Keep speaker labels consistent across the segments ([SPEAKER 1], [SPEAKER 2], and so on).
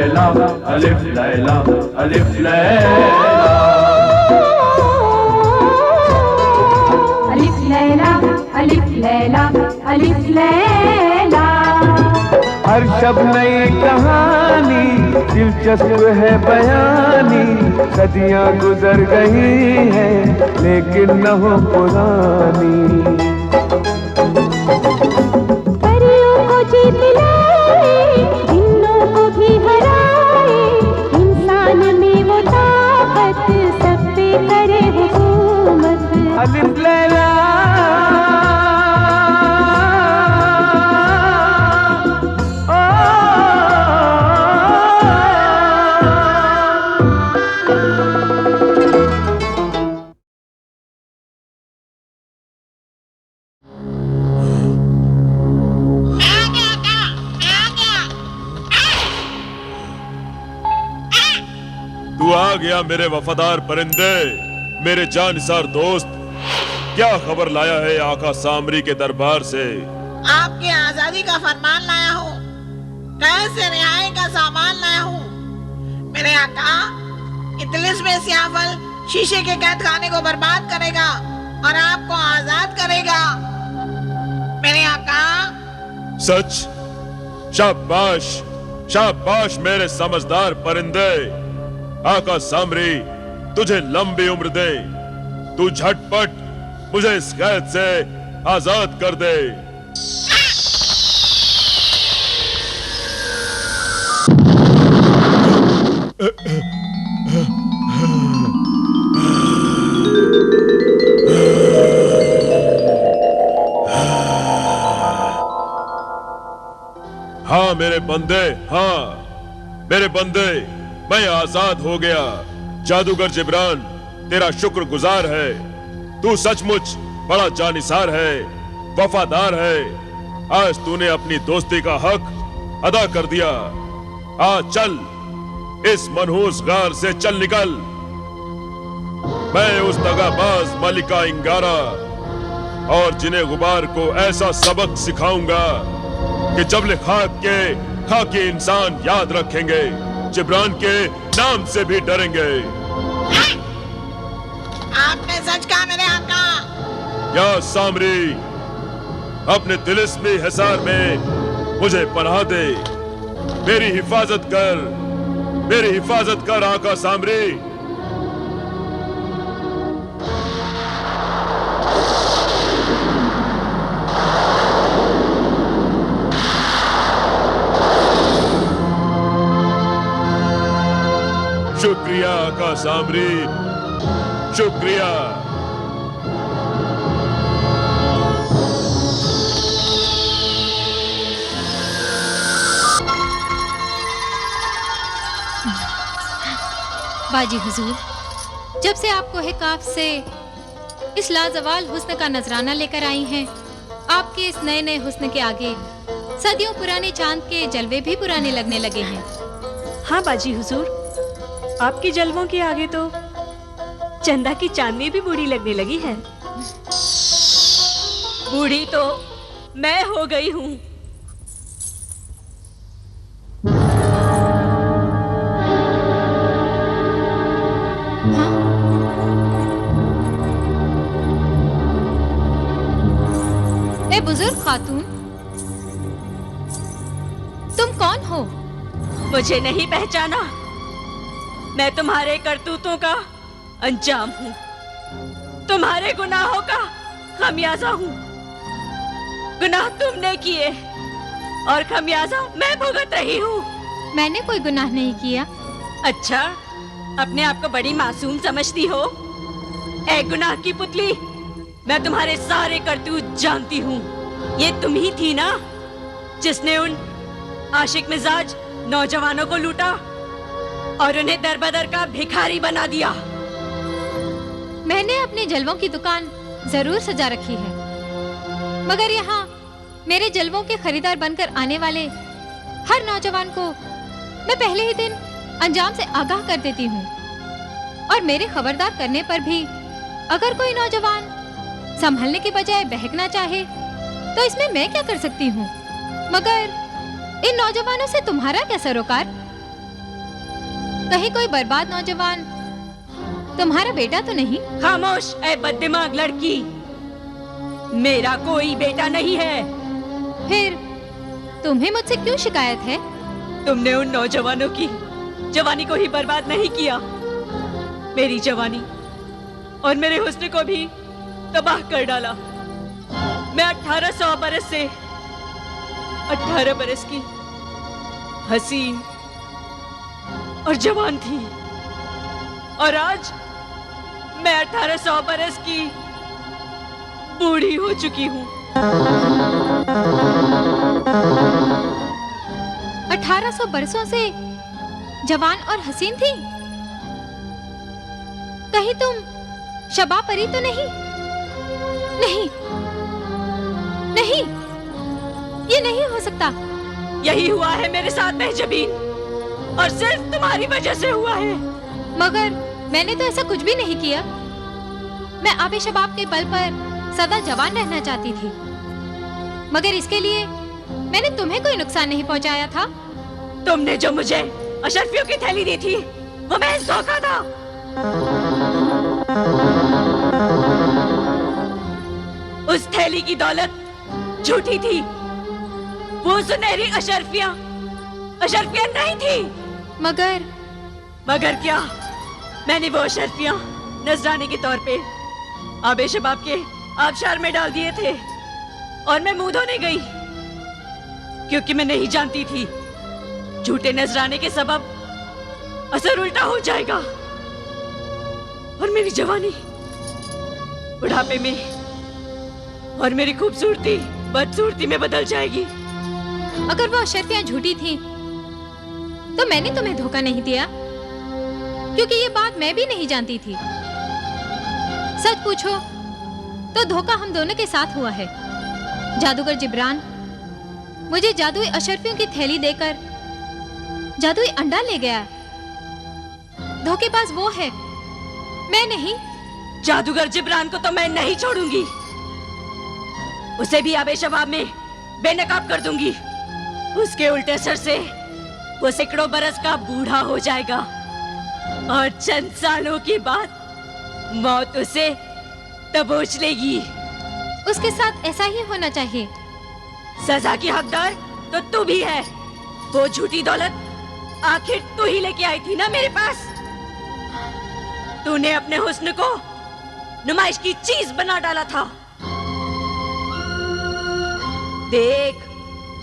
[SPEAKER 1] लैला अलिफ लैला अलिफ लैला
[SPEAKER 2] अलिफ लैला अलिफ लैला अलिफ लैला।
[SPEAKER 3] हर शब नई कहानी दिलचस्प है बयानी, सदियां गुजर गई हैं लेकिन न हो पुरानी।
[SPEAKER 2] परियों को जीत लाए, जिन्नों को भी हराए, इंसान में वो ताकत सब पे करे हुकूमत।
[SPEAKER 3] अलिफ लैला
[SPEAKER 4] तू आ गया मेरे वफादार परिंदे, मेरे जानिसार दोस्त। क्या खबर लाया है आका सामरी के दरबार से?
[SPEAKER 5] आपकी आजादी का फरमान लाया हूँ, कैद से रिहाई का सामान लाया हूँ। मेरे आका, इतलिस में सियाफल शीशे के कैद खाने को बर्बाद करेगा और आपको आजाद करेगा। मेरे आका।
[SPEAKER 4] सच? शाबाश शाबाश मेरे समझदार परिंदे। आका सामरी तुझे लंबी उम्र दे। तू झटपट मुझे इस कैद से आजाद कर दे। हाँ मेरे बंदे, हाँ मेरे बंदे, मैं आजाद हो गया। जादूगर जिब्रान तेरा शुक्रगुजार है। तू सचमुच बड़ा जानिसार है, वफादार है। आज तूने अपनी दोस्ती का हक अदा कर दिया। आज चल, इस मनहूस गार से चल निकल। मैं उस दगाबाज मलिका इंगारा और जिन्हें गुबार को ऐसा सबक सिखाऊंगा कि जबले खाकी इंसान याद रखेंगे, जिब्रान के नाम से भी डरेंगे।
[SPEAKER 5] आपने सच कहा मेरे आका।
[SPEAKER 4] या सामरी, अपने तिलिस्मी हिसार में मुझे पनाह दे। मेरी हिफाजत कर आका सामरी। शुक्रिया आका सामरी, शुक्रिया।
[SPEAKER 6] बाजी हुजूर, जब से आप कोहे काफ से इस लाजवाल हुस्न का नजराना लेकर आई हैं, आपके इस नए नए हुस्न के आगे सदियों पुराने चांद के जलवे भी पुराने लगने लगे हैं।
[SPEAKER 7] हाँ बाजी हुजूर, आपके जलवों के आगे तो चंदा की चांदनी भी बूढ़ी लगने लगी है। बूढ़ी तो मैं हो गई हूँ।
[SPEAKER 6] ए बुजुर्ग खातून, तुम कौन हो?
[SPEAKER 7] मुझे नहीं पहचाना? मैं तुम्हारे करतूतों का अंजाम हूँ, तुम्हारे गुनाहों का खमियाजा हूँ। गुनाह तुमने किए और खमियाजा मैं भुगत रही हूँ।
[SPEAKER 6] मैंने कोई गुनाह नहीं किया।
[SPEAKER 7] अच्छा, अपने आप को बड़ी मासूम समझती हो? ऐ गुनाह की पुतली, मैं तुम्हारे सारे करतूत जानती हूँ। ये तुम ही थी ना जिसने उन आशिक मिजाज नौजवानों को लूटा और उन्हें दरबदर का भिखारी बना दिया।
[SPEAKER 6] मैंने अपने जलवों की दुकान जरूर सजा रखी है, मगर यहाँ मेरे जलवों के खरीदार बनकर आने वाले हर नौजवान को मैं पहले ही दिन अंजाम से आगाह कर देती हूँ। और मेरे खबरदार करने पर भी अगर कोई नौजवान संभलने के बजाय बहकना चाहे तो इसमें मैं क्या कर सकती हूँ? मगर इन नौजवानों से तुम्हारा क्या सरोकार? कहीं कोई बर्बाद नौजवान तुम्हारा बेटा तो नहीं?
[SPEAKER 7] खामोश ऐ बददिमाग लड़की, मेरा कोई बेटा नहीं है।
[SPEAKER 6] फिर तुम्हें मुझसे क्यों शिकायत है?
[SPEAKER 7] तुमने उन नौजवानों की जवानी को ही बर्बाद नहीं किया, मेरी जवानी और मेरे हुस्न को भी तबाह कर डाला। मैं 1800 बरस से 18 बरस की हसीन और जवान थी, और आज मैं 1800 बरस की बूढ़ी हो चुकी हूँ।
[SPEAKER 6] 1800 बरसों से जवान और हसीन थी? कहीं तुम शबा परी तो नहीं? नहीं, नहीं, ये नहीं हो सकता।
[SPEAKER 7] यही हुआ है मेरे साथ महजबीन, और सिर्फ तुम्हारी वजह से हुआ है।
[SPEAKER 6] मगर मैंने तो ऐसा कुछ भी नहीं किया। मैं आबे शबाब के बल पर सदा जवान रहना चाहती थी, मगर इसके लिए मैंने तुम्हें कोई नुकसान नहीं पहुंचाया था।
[SPEAKER 7] तुमने जो मुझे अशरफियों की थैली दी थी वो महज धोखा था। उस थैली की दौलत झूठी थी। वो सुनहरी अशरफियां नहीं थी। मगर क्या? मैंने वो अशरफियां नजराने के तौर पे आबे शबाब के आबशार में डाल दिए थे, और मैं मुंह धोने गई, क्योंकि मैं नहीं जानती थी झूठे नजराने के सबब असर उल्टा हो जाएगा और मेरी जवानी बुढ़ापे में और मेरी खूबसूरती बदसूरती में बदल जाएगी।
[SPEAKER 6] अगर वो अशरफियां झूठी थी तो मैंने तुम्हें धोखा नहीं दिया, क्योंकि ये बात मैं भी नहीं जानती थी। सच पूछो तो धोखा हम दोनों के साथ हुआ है। जादूगर जिब्रान मुझे जादुई अशरफियों की थैली देकर जादुई अंडा ले गया। धोखेबाज वो है, मैं नहीं।
[SPEAKER 7] जादूगर जिब्रान को तो मैं नहीं छोड़ूंगी, उसे भी आबे शबाब में बेनकाब कर दूंगी। उसके उल्टे सर से वो सैकड़ों बरस का बूढ़ा हो जाएगा, और चंद सालों के बाद मौत उसे दबोच लेगी।
[SPEAKER 6] उसके साथ ऐसा ही होना चाहिए।
[SPEAKER 7] सजा की हकदार तो तू भी है। वो झूठी दौलत आखिर तू ही लेके आई थी ना मेरे पास। तूने अपने हुस्न को नुमाइश की चीज बना डाला था। देख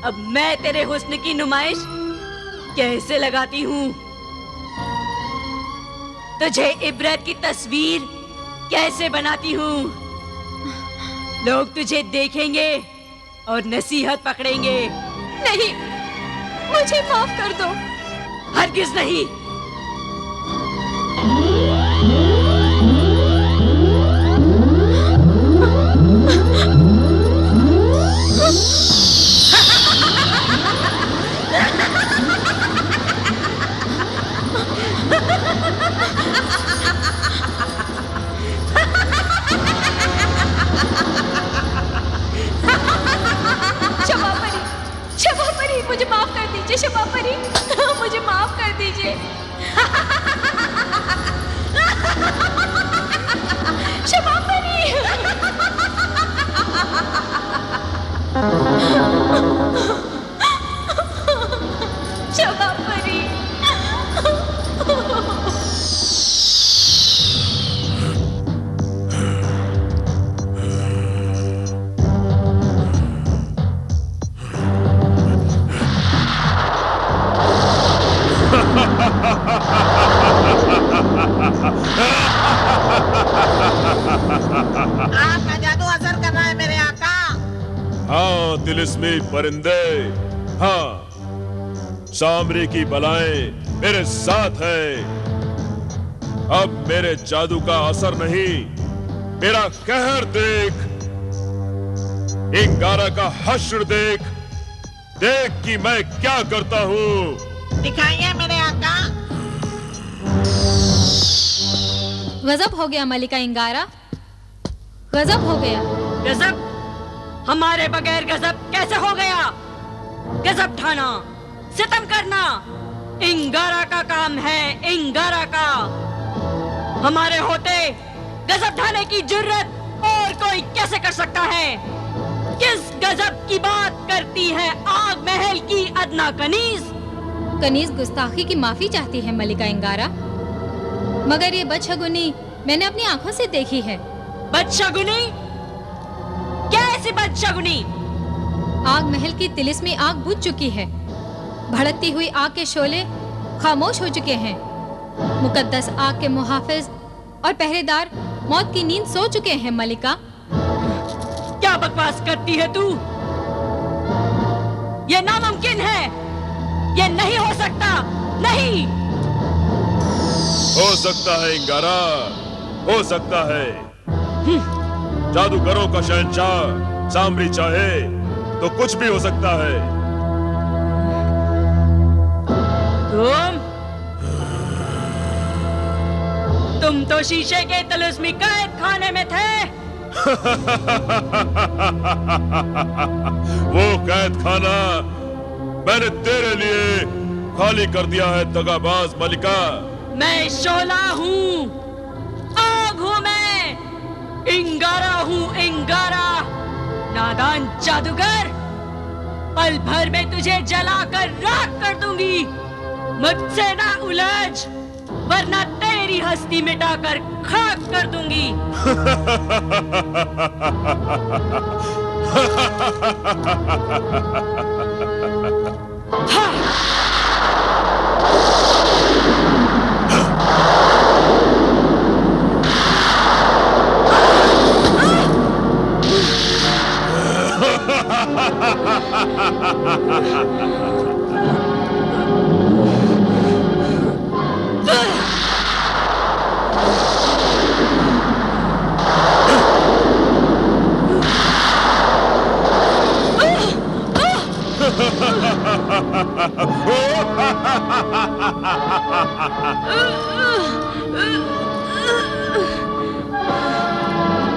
[SPEAKER 7] अब मैं तेरे हुस्न की नुमाइश कैसे लगाती हूँ। तुझे इबरत की तस्वीर कैसे बनाती हूँ। लोग तुझे देखेंगे और नसीहत पकड़ेंगे।
[SPEAKER 6] नहीं, मुझे माफ कर दो।
[SPEAKER 7] हरगिज नहीं।
[SPEAKER 6] शबा परी, मुझे माफ कर दीजिए। शबा परी, मुझे माफ कर दीजिए। शबा परी। शबा परी।
[SPEAKER 5] आपका जादू असर कर रहा है मेरे आका।
[SPEAKER 4] हाँ तिलिस्मी परिंदे, हाँ सामरी की बलाएं मेरे साथ है। अब मेरे जादू का असर नहीं, मेरा कहर देख। इंगारा का हश्र देख, देख कि मैं क्या करता हूँ।
[SPEAKER 5] दिखाइए मेरे आका।
[SPEAKER 6] गजब हो गया मलिका इंगारा, गजब हो गया।
[SPEAKER 7] गजब? हमारे बगैर गजब कैसे हो गया? गजब ठाना, सितम करना, इंगारा का काम है, इंगारा का। हमारे होते गजब ढाने की जुर्रत और कोई कैसे कर सकता है? किस गजब की बात करती है आग महल की अदना कनीज?
[SPEAKER 6] कनीज गुस्ताखी की माफी चाहती है मलिका इंगारा, मगर ये बदशगुनी मैंने अपनी आंखों से देखी है।
[SPEAKER 7] बदशगुनी? क्या ऐसी बदशगुनी?
[SPEAKER 6] आग महल की तिलिस्मी आग बुझ चुकी है। भड़कती हुई आग के शोले खामोश हो चुके हैं। मुकद्दस आग के मुहाफिज और पहरेदार मौत की नींद सो चुके हैं मलिका।
[SPEAKER 7] क्या बकवास करती है तू? ये नामुमकिन है, ये नहीं हो सकता, नहीं।
[SPEAKER 4] हो सकता है इंगारा, हो सकता है। जादूगरों का शहंशाह सामरी चाहे तो कुछ भी हो सकता है।
[SPEAKER 7] तुम तो शीशे के तिलिस्मी कैद खाने में थे।
[SPEAKER 4] वो कैद खाना मैंने तेरे लिए खाली कर दिया है दगाबाज मलिका।
[SPEAKER 7] मैं शोला हूँ, आग हूँ मैं, इंगारा हूँ इंगारा। नादान जादूगर, पल भर में तुझे जलाकर राख कर दूंगी। मुझसे ना उलझ, वरना तेरी हस्ती मिटाकर खाक कर दूंगी।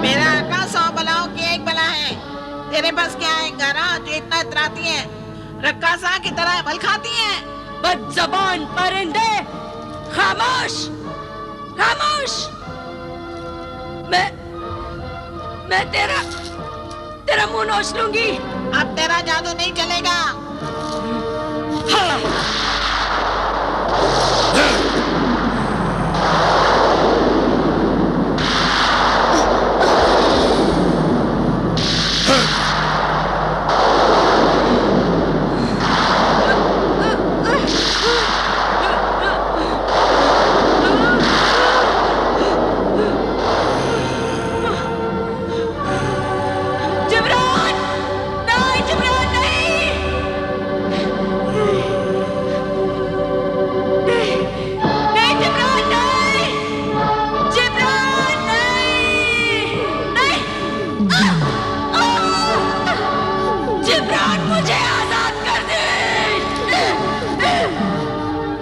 [SPEAKER 5] मेरा आका 100 बलाओं की एक बला है। तेरे पास क्या है इंगारा जो इतना इतराती है, रक्कासा की तरह बल खाती है?
[SPEAKER 7] बदज़बान परिंदे, खामोश, खामोश। मैं तेरा मुंह नोच लूंगी।
[SPEAKER 5] अब तेरा जादू नहीं चलेगा।
[SPEAKER 7] हाँ।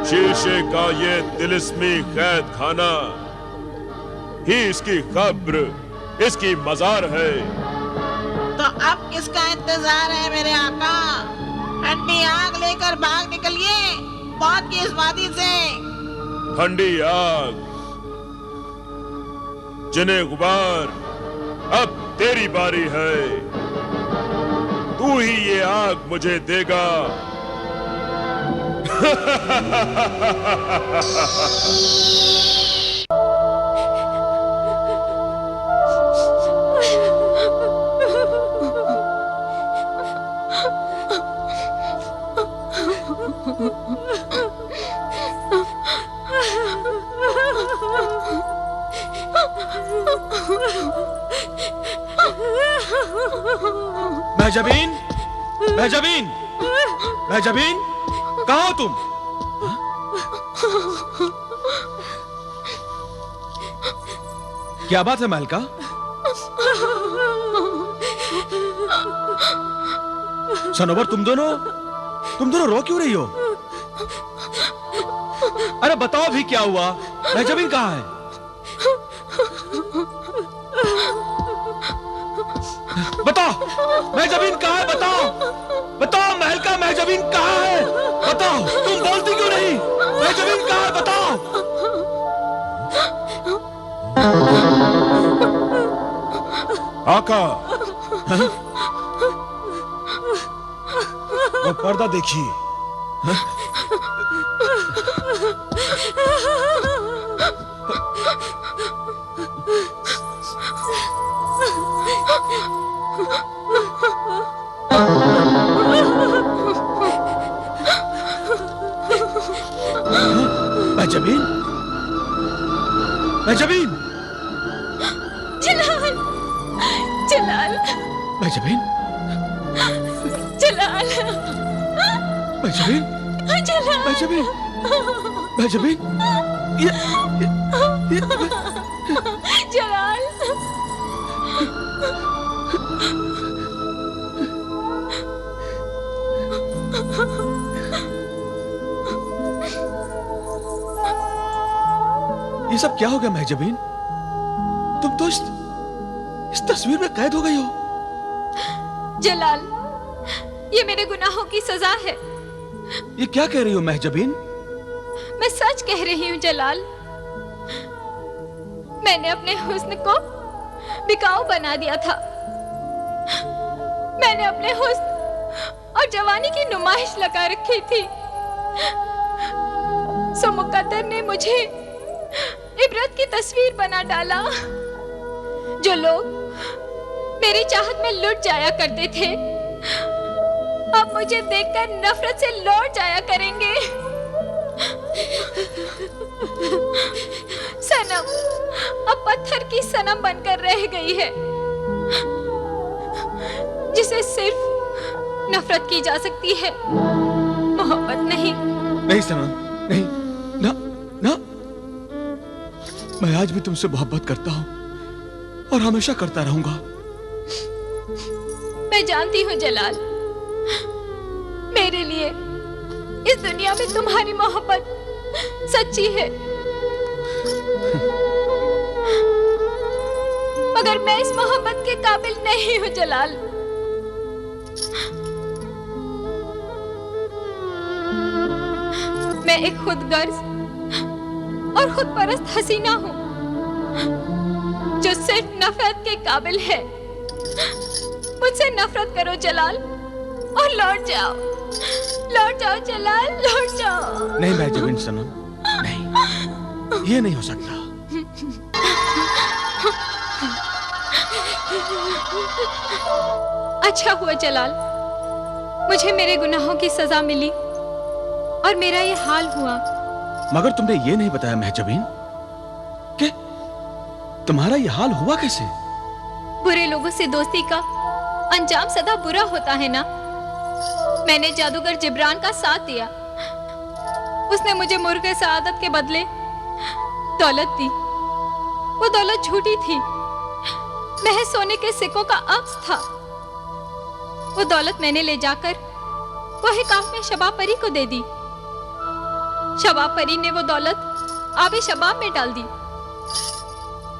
[SPEAKER 4] शीशे का ये तिलिस्मी कैद खाना ही इसकी कब्र, इसकी मजार है।
[SPEAKER 5] तो अब किसका इंतजार है मेरे आका? ठंडी आग लेकर भाग निकलिए मौत की इस वादी से।
[SPEAKER 4] ठंडी आग, जिन्हें गुबार, अब तेरी बारी है। तू ही ये आग मुझे देगा।
[SPEAKER 8] महजबीन, महजबीन, महजबीन, कहाँ हो तुम? क्या बात है महलका? सनोवर, तुम दोनों रो क्यों रही हो? अरे बताओ भी क्या हुआ? महजबीन कहाँ है? बताओ, महजबीन कहाँ है? बताओ, बताओ महलका, महजबीन कहाँ है? बताओ, तुम बोलती क्यों नहीं? महजबीन कहाँ है बताओ?
[SPEAKER 4] आका,
[SPEAKER 8] वो पर्दा देखिए। महजबीन, महजबीन,
[SPEAKER 7] जलाल, जलाल,
[SPEAKER 8] महजबीन,
[SPEAKER 7] जलाल,
[SPEAKER 8] महजबीन,
[SPEAKER 7] जलाल,
[SPEAKER 8] महजबीन, महजबीन, ये
[SPEAKER 7] जलाल।
[SPEAKER 8] ये सब क्या हो गया महजबीन? तुम तो इस तस्वीर में कैद हो गई हो।
[SPEAKER 6] जलाल, ये मेरे गुनाहों की सजा है।
[SPEAKER 8] ये क्या कह रही हो महजबीन?
[SPEAKER 6] मैं सच कह रही हूँ जलाल। मैंने अपने हुस्न को बिकाऊ बना दिया था। मैंने अपने हुस्न और जवानी की नुमाइश लगा रखी थी। सो मुकद्दर ने मुझे इबरत की तस्वीर बना डाला। जो लोग मेरी चाहत में लुट जाया करते थे, अब मुझे देखकर नफरत से लौट जाया करेंगे। सनम अब पत्थर की सनम बनकर रह गई है, जिसे सिर्फ नफरत की जा सकती है, मोहब्बत नहीं।
[SPEAKER 8] नहीं सनम, नहीं, ना, ना। मैं आज भी तुमसे मोहब्बत करता हूं और हमेशा करता रहूंगा।
[SPEAKER 6] मैं जानती हूँ जलाल, मेरे लिए इस दुनिया में तुम्हारी मोहब्बत सच्ची है, मगर मैं इस मोहब्बत के काबिल नहीं हूँ जलाल। मैं एक खुदगर्ज और खुदपरस्त हसीना हूँ, जो सिर्फ नफरत के काबिल है। मुझसे नफरत करो जलाल और लौट जाओ, लौट जाओ जलाल, लौट जाओ।
[SPEAKER 8] नहीं महजबीन सनम, नहीं, ये नहीं हो सकता।
[SPEAKER 6] अच्छा हुआ जलाल, मुझे मेरे गुनाहों की सजा मिली और मेरा ये हाल हुआ।
[SPEAKER 8] मगर तुमने ये नहीं बताया महजबीन कि तुम्हारा ये हाल हुआ कैसे?
[SPEAKER 6] बुरे लोगों से दोस्ती का अंजाम सदा बुरा होता है ना। मैंने जादूगर जिब्रान का साथ दिया। उसने मुझे मुर्गे सआदत के बदले दौलत दी। वो दौलत झूठी थी, महज सोने के सिक्कों का अक्स था। वो दौलत मैंने ले जाकर वही काफ में शबाब परी को दे दी। शबाब परी ने वो दौलत आबे शबाब में डाल दी।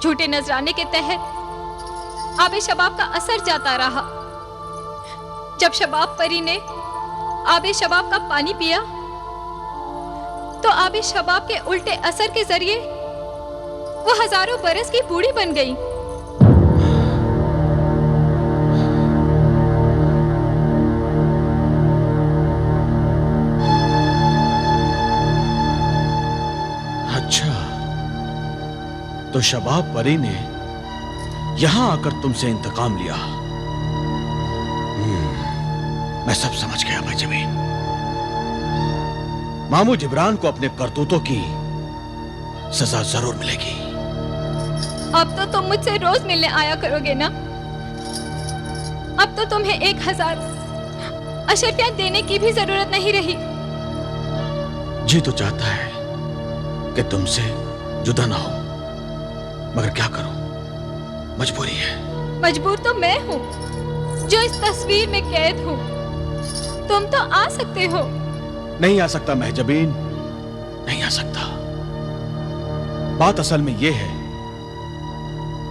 [SPEAKER 6] झूठे नजराने के तहत आबे शबाब का असर जाता रहा। जब शबाब परी ने आबे शबाब का पानी पिया, तो आबे शबाब के उल्टे असर के जरिए वो हजारों बरस की बूढ़ी बन गई।
[SPEAKER 8] अच्छा, तो शबाब परी ने यहां आकर तुमसे इंतकाम लिया। मैं सब समझ गया महजबीन। मामू जिब्रान को अपने करतूतों की सजा जरूर मिलेगी।
[SPEAKER 6] अब तो तुम मुझसे रोज मिलने आया करोगे ना। अब तो तुम्हें 1000 अशर्फियां देने की भी जरूरत नहीं रही।
[SPEAKER 8] जी तो चाहता है कि तुमसे जुदा ना हो, मगर क्या करूं, मजबूरी है।
[SPEAKER 6] मजबूर तो मैं हूँ जो इस तस्वीर में कैद हूँ। तुम तो आ सकते हो।
[SPEAKER 8] नहीं आ सकता महजबीन, नहीं आ सकता। बात असल में यह है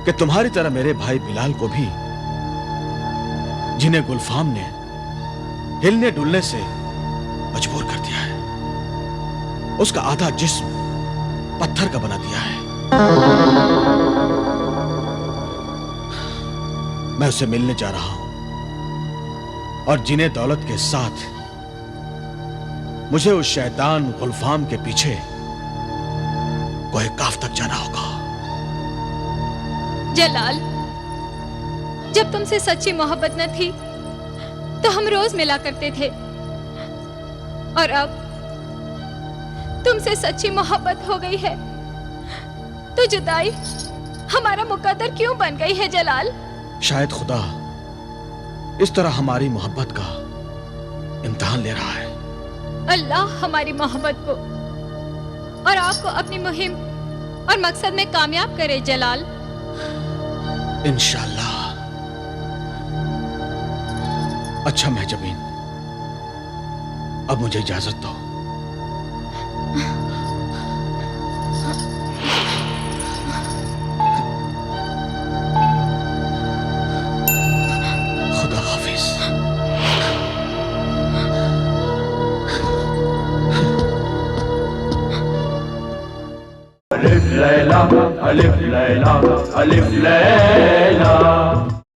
[SPEAKER 8] कि तुम्हारी तरह मेरे भाई बिलाल को भी, जिन्हें गुलफाम ने हिलने डुलने से मजबूर कर दिया है, उसका आधा जिस्म पत्थर का बना दिया है। मैं उससे मिलने जा रहा हूं और जिन्हें दौलत के साथ मुझे उस शैतान गुलफाम के पीछे कोई काफ तक जाना होगा।
[SPEAKER 6] जलाल, जब तुमसे सच्ची मोहब्बत न थी तो हम रोज मिला करते थे, और अब तुमसे सच्ची मोहब्बत हो गई है तो जुदाई हमारा मुकद्दर क्यों बन गई है जलाल?
[SPEAKER 8] शायद खुदा इस तरह हमारी मोहब्बत का इम्तिहान ले रहा है।
[SPEAKER 6] अल्लाह हमारी मोहब्बत को और आपको अपनी मुहिम और मकसद में कामयाब करे जलाल।
[SPEAKER 8] इंशाअल्लाह। अच्छा महजबीन, अब मुझे इजाजत दो। खुदा हाफिज।
[SPEAKER 1] अलिफ लैला, अलिफ लैला, अलिफ लैला।